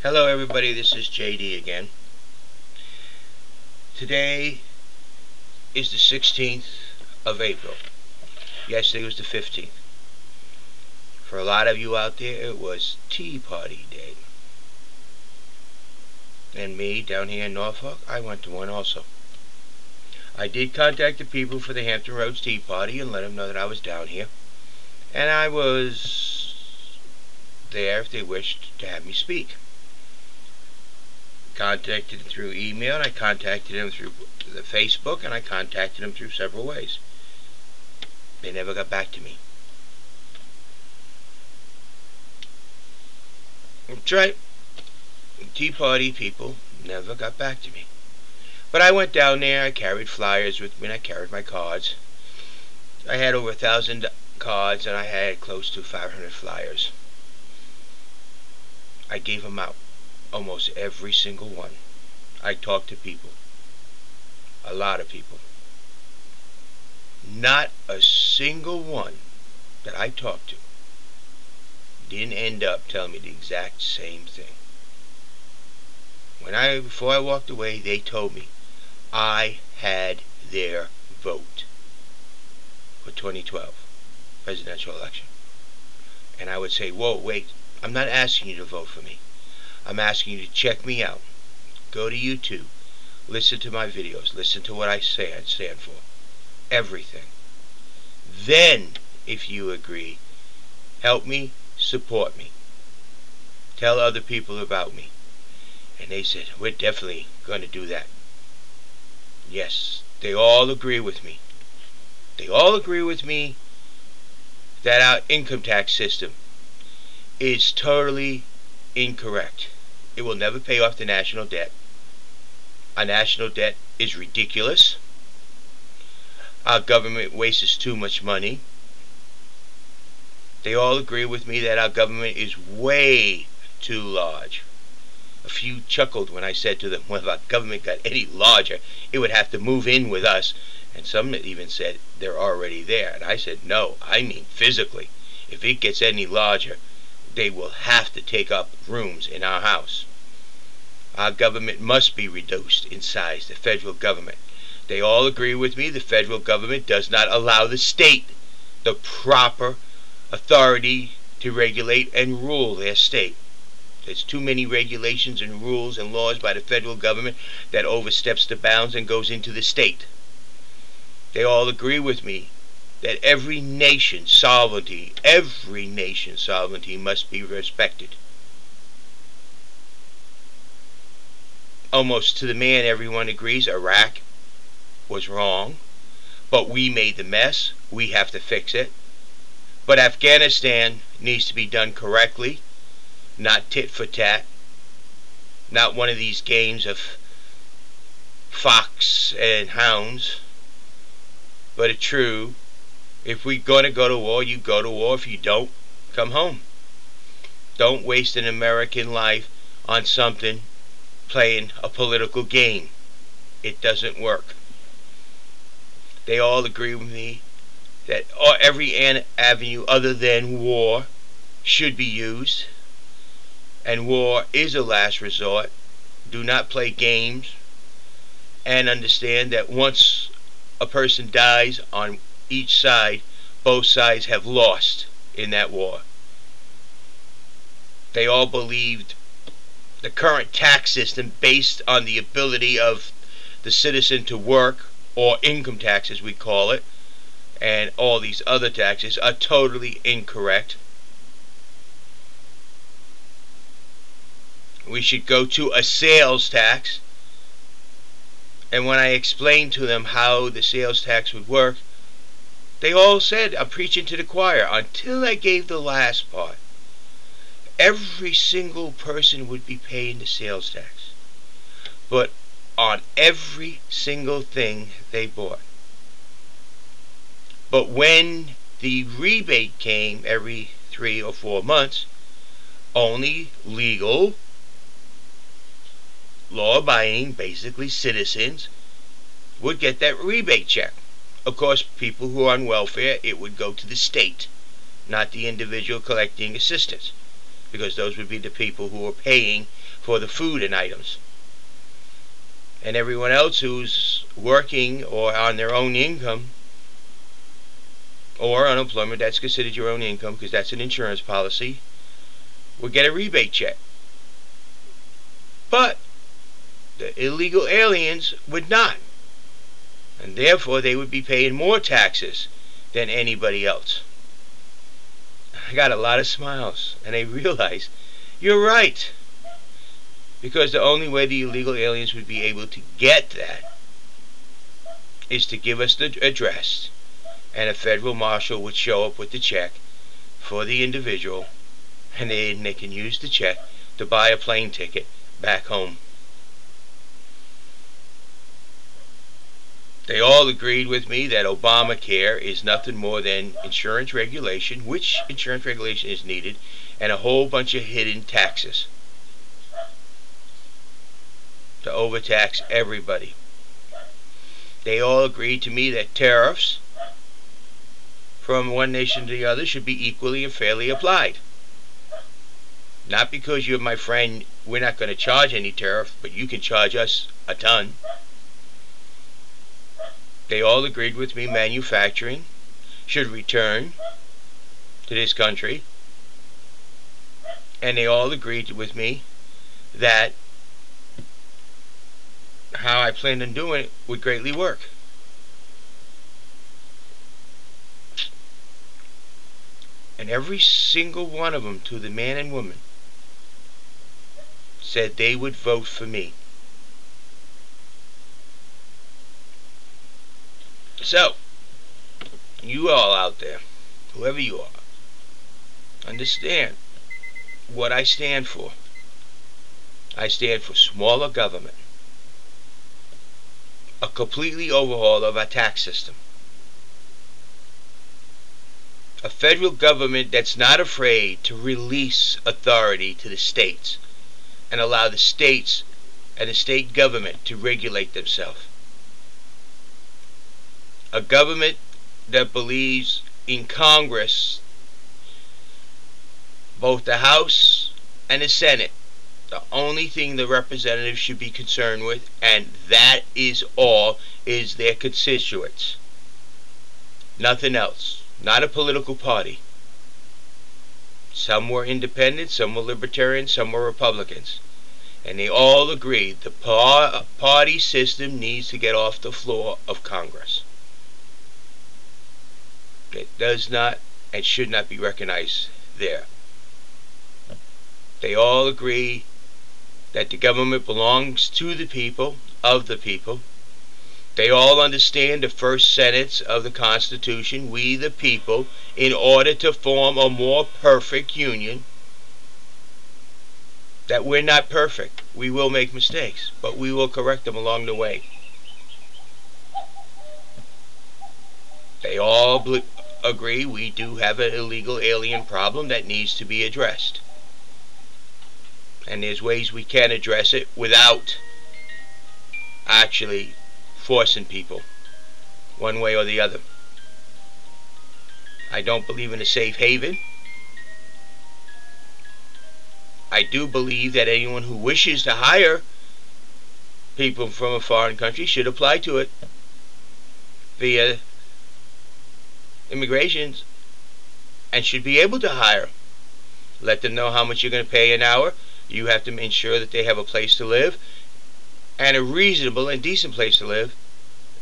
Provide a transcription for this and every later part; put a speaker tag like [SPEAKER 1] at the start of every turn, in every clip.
[SPEAKER 1] Hello everybody, this is JD again. Today is the 16th of April. Yesterday was the 15th. For a lot of you out there, it was Tea Party Day. And me, down here in Norfolk, I went to one also. I did contact the people for the Hampton Roads Tea Party and let them know that I was down here. And I was there if they wished to have me speak. Contacted them through email, and I contacted them through the Facebook, and I contacted them through several ways. They never got back to me. That's right. Tea Party people never got back to me. But I went down there, I carried flyers with me, and I carried my cards. I had over 1,000 cards, and I had close to 500 flyers. I gave them out. Almost every single one. I talked to people. A lot of people. Not a single one that I talked to didn't end up telling me the exact same thing. Before I walked away, they told me I had their vote for 2012 presidential election. And I would say, whoa, wait, I'm not asking you to vote for me. I'm asking you to check me out. Go to YouTube. Listen to my videos. Listen to what I say I stand for. Everything. Then, if you agree, help me, support me. Tell other people about me. And they said, we're definitely going to do that. Yes, they all agree with me. They all agree with me that our income tax system is totally incorrect. It will never pay off the national debt. Our national debt is ridiculous. Our government wastes too much money. They all agree with me that our government is way too large. A few chuckled when I said to them, well, if our government got any larger, it would have to move in with us. And some even said they're already there. And I said, no, I mean physically. If it gets any larger, they will have to take up rooms in our house. Our government must be reduced in size, the federal government. They all agree with me the federal government does not allow the state the proper authority to regulate and rule their state. There's too many regulations and rules and laws by the federal government that oversteps the bounds and goes into the state. They all agree with me that every nation's sovereignty must be respected. Almost to the man, everyone agrees Iraq was wrong, but we made the mess. We have to fix it. But Afghanistan needs to be done correctly, not tit for tat, not one of these games of fox and hounds, but a true, if we're going to go to war, you go to war. If you don't, come home. Don't waste an American life on something playing a political game. It doesn't work. They all agree with me that every avenue other than war should be used, and war is a last resort. Do not play games, and understand that once a person dies on each side, both sides have lost in that war. They all believed the current tax system, based on the ability of the citizen to work, or income tax as we call it, and all these other taxes, are totally incorrect. We should go to a sales tax. And when I explained to them how the sales tax would work, they all said, I'm preaching to the choir, until I gave the last part. Every single person would be paying the sales tax, but on every single thing they bought. But when the rebate came every 3 or 4 months, only legal, law-abiding, basically citizens, would get that rebate check. Of course, people who are on welfare, it would go to the state, not the individual collecting assistance, because those would be the people who are paying for the food and items. And everyone else who's working or on their own income or unemployment, that's considered your own income because that's an insurance policy, will get a rebate check. But the illegal aliens would not. And therefore they would be paying more taxes than anybody else. I got a lot of smiles, and I realize you're right. Because the only way the illegal aliens would be able to get that is to give us the address, and a federal marshal would show up with the check for the individual, and then they can use the check to buy a plane ticket back home. They all agreed with me that Obamacare is nothing more than insurance regulation, which insurance regulation is needed, and a whole bunch of hidden taxes to overtax everybody. They all agreed to me that tariffs from one nation to the other should be equally and fairly applied. Not because you're my friend, we're not going to charge any tariff, but you can charge us a ton. They all agreed with me manufacturing should return to this country. And they all agreed with me that how I planned on doing it would greatly work. And every single one of them, to the man and woman, said they would vote for me. So, you all out there, whoever you are, understand what I stand for. I stand for smaller government, a completely overhaul of our tax system, a federal government that's not afraid to release authority to the states and allow the states and the state government to regulate themselves. A government that believes in Congress, both the House and the Senate, the only thing the representatives should be concerned with, and that is all, is their constituents. Nothing else. Not a political party. Some were independent, some were libertarians, some were Republicans. And they all agreed the party system needs to get off the floor of Congress. It does not and should not be recognized there. They all agree that the government belongs to the people, of the people. They all understand the first sentence of the Constitution, we the people, in order to form a more perfect union, that we're not perfect. We will make mistakes, but we will correct them along the way. They all agree we do have an illegal alien problem that needs to be addressed. And there's ways we can address it without actually forcing people one way or the other. I don't believe in a safe haven. I do believe that anyone who wishes to hire people from a foreign country should apply to it via immigration and should be able to hire. Let them know how much you're going to pay an hour. You have to ensure that they have a place to live and a reasonable and decent place to live,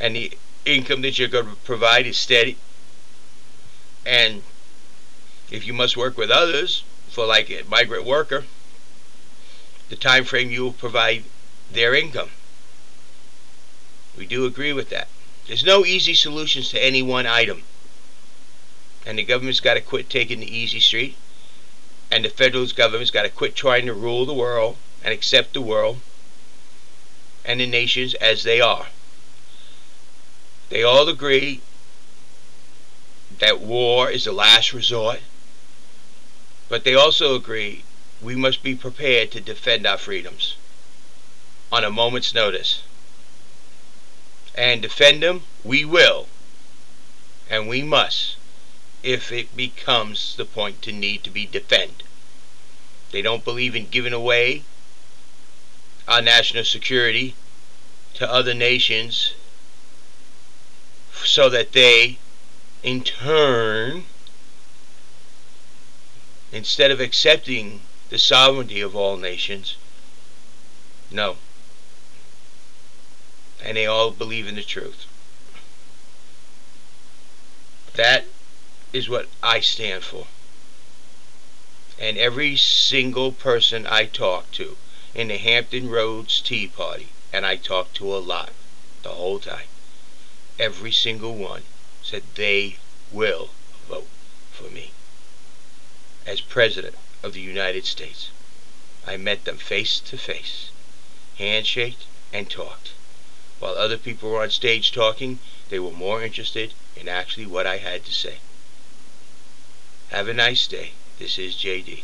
[SPEAKER 1] and the income that you're going to provide is steady. And if you must work with others for like a migrant worker, the time frame you will provide their income. We do agree with that. There's no easy solutions to any one item, and the government's got to quit taking the easy street, and the federal government's got to quit trying to rule the world and accept the world and the nations as they are. They all agree that war is the last resort, but they also agree we must be prepared to defend our freedoms on a moment's notice. And defend them we will, and we must, if it becomes the point to need to be defended. They don't believe in giving away our national security to other nations so that they, in turn, instead of accepting the sovereignty of all nations, no. And they all believe in the truth. That is what I stand for. And every single person I talk to in the Hampton Roads Tea Party, and I talked to a lot the whole time, every single one said they will vote for me as President of the United States. I met them face to face, handshaked, and talked. While other people were on stage talking, they were more interested in actually what I had to say. Have a nice day. This is JD.